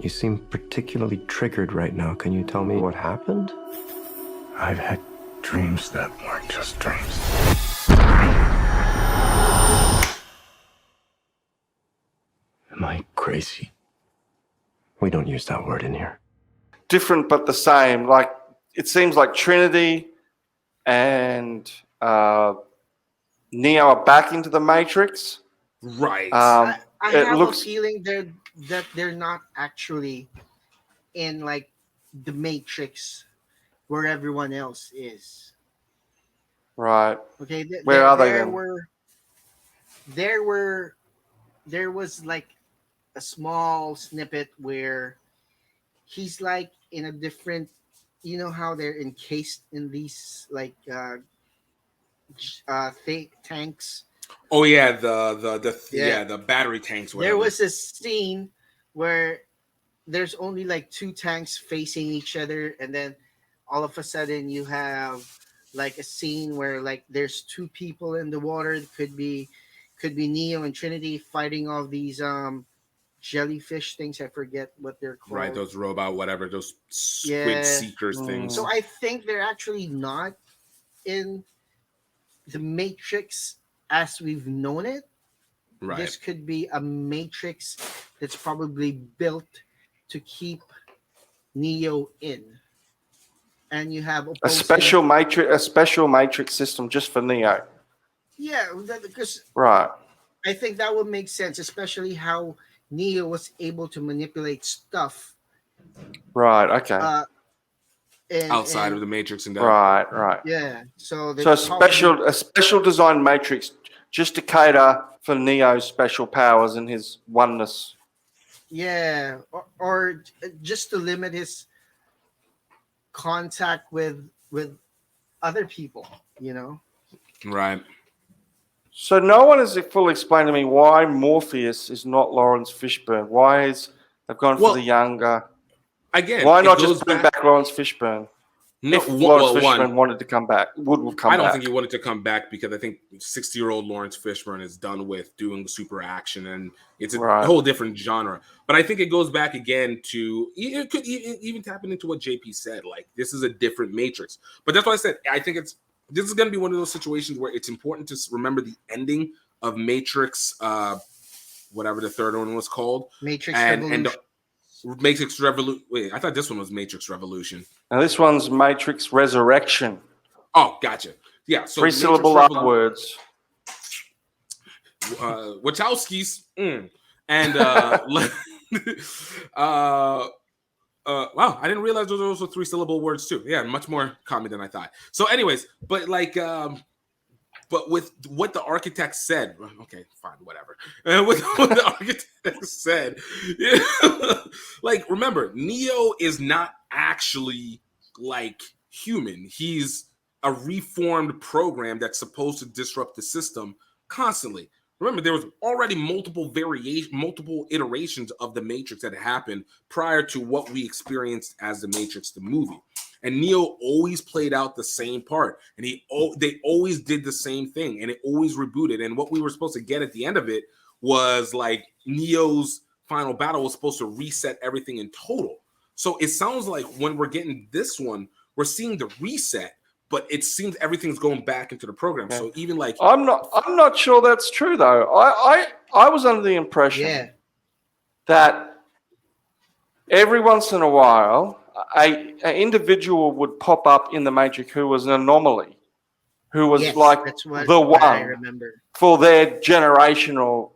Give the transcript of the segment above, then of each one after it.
You seem particularly triggered right now. Can you tell me what happened? I've had dreams that weren't just dreams. Am I crazy? We don't use that word in here. Different but the same. Like, it seems like Trinity and Neo are back into the Matrix. Right. I It have looks- a feeling that they're not actually in like the Matrix where everyone else is. Right. Okay, Where are they then? There was like a small snippet where he's like in a different, you know how they're encased in these like tanks. Oh yeah, the battery tanks. Whatever. There was a scene where there's only like two tanks facing each other, and then all of a sudden you have like a scene where like there's two people in the water. It could be Neo and Trinity fighting off these jellyfish things. I forget what they're called. Right, those robot whatever, those squid seekers things. So I think they're actually not in the Matrix as we've known it. Right. This could be a Matrix that's probably built to keep Neo in. And you have a special matrix system just for Neo. Yeah, because right. I think that would make sense, especially how Neo was able to manipulate stuff. Right. Okay. Outside of the Matrix and right. Yeah. So a special design matrix just to cater for Neo's special powers and his oneness. Yeah, or just to limit his contact with other people, you know. Right. So no one has fully explained to me why Morpheus is not Lawrence Fishburne. Why they've gone for the younger? Again, why not just bring back Lawrence Fishburne? No, if Lawrence Fishburne wanted to come back, would come back. I don't think he wanted to come back because I think 60-year-old Lawrence Fishburne is done with doing super action, and it's a whole different genre. But I think it goes back again to it could even tapping into what JP said. Like, this is a different Matrix. But that's why I said I think this is going to be one of those situations where it's important to remember the ending of Matrix, whatever the third one was called, Matrix Revolution. Matrix Revolution. Wait, I thought this one was Matrix Revolution. Now this one's Matrix Resurrection. Oh, gotcha. Yeah, so 3-syllable words. Wachowskis, and wow, I didn't realize those were also 3-syllable words too. Yeah, much more common than I thought. So, anyways, but like, but with what the architect said, okay, fine, whatever. With what the architect said, like, remember, Neo is not actually like human. He's a reformed program that's supposed to disrupt the system constantly. Remember, there was already multiple iterations of the Matrix that happened prior to what we experienced as the Matrix, the movie. And Neo always played out the same part, and they always did the same thing, and it always rebooted. And what we were supposed to get at the end of it was like Neo's final battle was supposed to reset everything in total. So it sounds like when we're getting this one, we're seeing the reset, but it seems everything's going back into the program. Okay. So even like I'm not sure that's true though. I was under the impression that every once in a while an individual would pop up in the Matrix who was an anomaly, who was the one for their generation or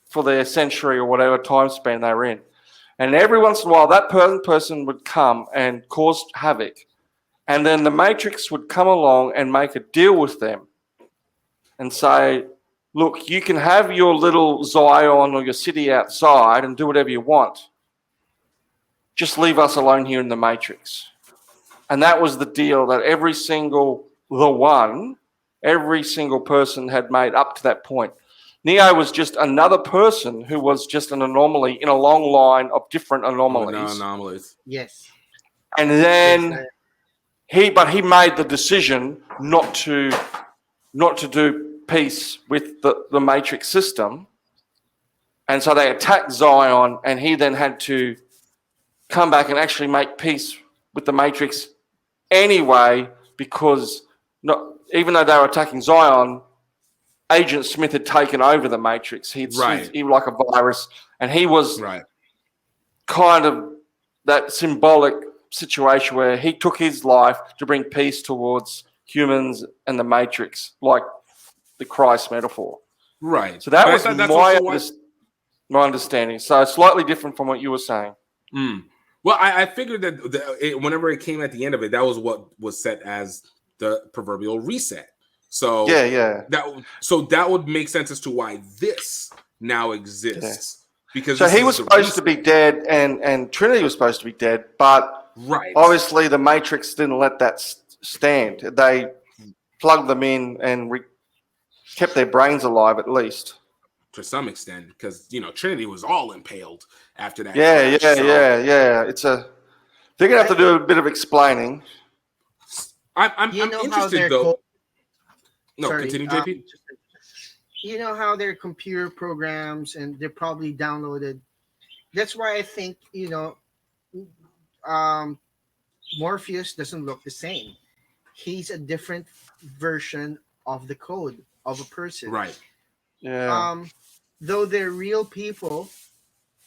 for their century or whatever time span they were in. And every once in a while, that person would come and cause havoc. And then the Matrix would come along and make a deal with them and say, look, you can have your little Zion or your city outside and do whatever you want. Just leave us alone here in the Matrix. And that was the deal that every single person had made up to that point. Neo was just another person who was just an anomaly in a long line of different anomalies. Yes. And then he made the decision not to do peace with the Matrix system. And so they attacked Zion, and he then had to come back and actually make peace with the Matrix anyway, because even though they were attacking Zion, Agent Smith had taken over the Matrix. He was like a virus, and he was kind of that symbolic situation where he took his life to bring peace towards humans and the Matrix, like the Christ metaphor. Right. So that was my understanding. So slightly different from what you were saying. Well, I figured that whenever it came at the end of it, that was what was set as the proverbial reset. So that would make sense as to why this now exists. Because he was supposed to be dead, and Trinity was supposed to be dead, but obviously the Matrix didn't let that stand. They plugged them in and kept their brains alive, at least to some extent, because Trinity was all impaled after that. Yeah. They're gonna have to do a bit of explaining. I'm interested though. Continue, JP. You know how they're computer programs and they're probably downloaded. That's why I think Morpheus doesn't look the same. He's a different version of the code of a person. Right. Yeah. Though they're real people,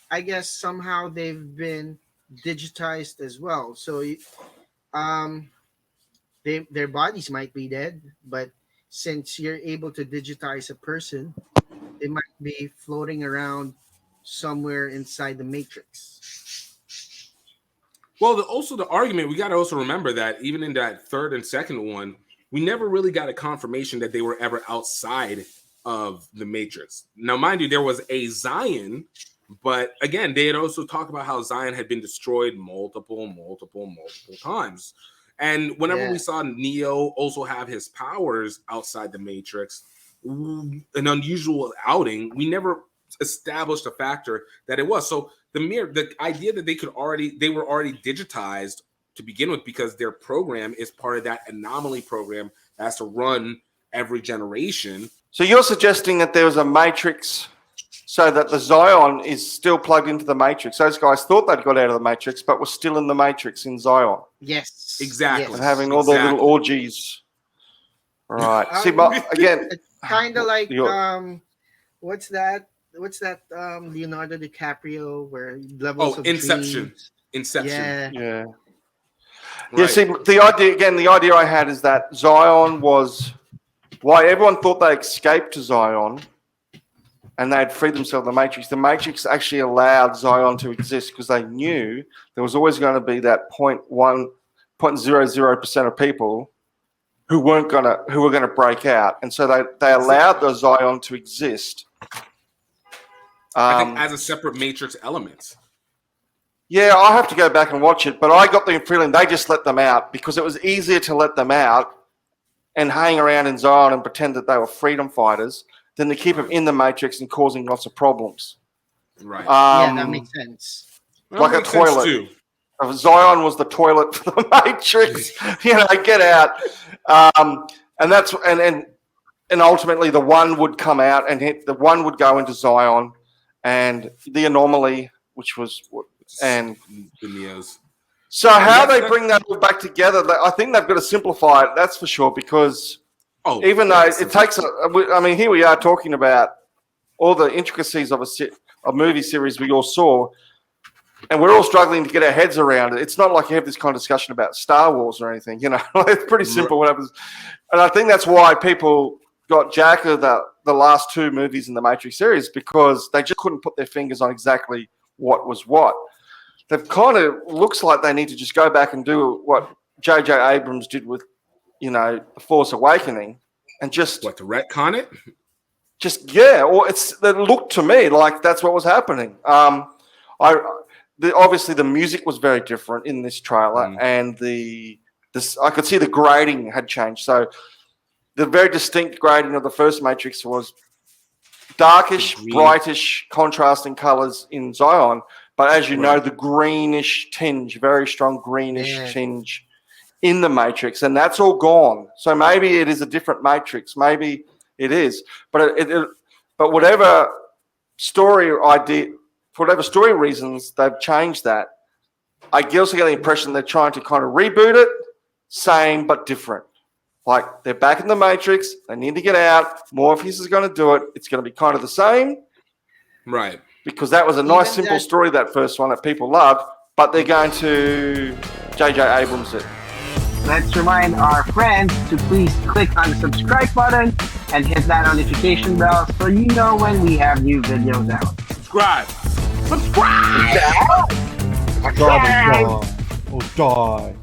I guess somehow they've been digitized as well. So, their bodies might be dead, but since you're able to digitize a person, they might be floating around somewhere inside the Matrix. Well, also the argument, we got to also remember that even in that third and second one, we never really got a confirmation that they were ever outside of the Matrix. Now, mind you, there was a Zion, but again, they had also talked about how Zion had been destroyed multiple times. And whenever we saw Neo also have his powers outside the Matrix, an unusual outing, we never established a factor that it was. So the idea that they were already digitized to begin with, because their program is part of that anomaly program that has to run every generation. So you're suggesting that there was a Matrix, so that the Zion is still plugged into the Matrix. Those guys thought they'd got out of the Matrix, but were still in the Matrix in Zion. Yes, exactly. And having all their little orgies. Right. See, but again, kind of like what's that? Leonardo DiCaprio, where levels of Inception. Dreams. Inception. Yeah. Right. Yeah. See, the idea I had is that Zion was why everyone thought they escaped to Zion and they'd freed themselves of the Matrix. The Matrix actually allowed Zion to exist because they knew there was always going to be that 0.00% of people who were going to break out, and so they allowed the Zion to exist. I think as a separate Matrix element. Yeah, I'll have to go back and watch it, but I got the feeling they just let them out because it was easier to let them out and hang around in Zion and pretend that they were freedom fighters than to keep them in the Matrix and causing lots of problems. Right. That makes sense. Like a toilet. Zion was the toilet for the Matrix. Get out. And ultimately the one would come out and the one would go into Zion, and the anomaly, which was and the Neos. So how they bring that all back together, I think they've got to simplify it, that's for sure, because even though it takes here we are talking about all the intricacies of a movie series we all saw, and we're all struggling to get our heads around it. It's not like you have this kind of discussion about Star Wars or anything, It's pretty simple what happens. And I think that's why people got jack of the last two movies in the Matrix series, because they just couldn't put their fingers on exactly what was what. They've kind of looks like they need to just go back and do what JJ Abrams did with, The Force Awakening, and just to retcon it. Or it looked to me like that's what was happening. Obviously the music was very different in this trailer, and I could see the grading had changed. So the very distinct grading of the first Matrix was darkish, brightish, contrasting colors in Zion. But as you know, the greenish tinge, very strong greenish tinge in the Matrix, and that's all gone. So maybe it is a different Matrix. Maybe it is. But but whatever story idea, for whatever story reasons, they've changed that. I also get the impression they're trying to kind of reboot it, same but different. Like they're back in the Matrix. They need to get out. Morpheus is going to do it. It's going to be kind of the same. Right. Because that was a nice, simple story, that first one that people loved. But they're going to JJ Abrams it. Let's remind our friends to please click on the subscribe button and hit that notification bell so you know when we have new videos out. Subscribe. Subscribe! Die. Oh, die.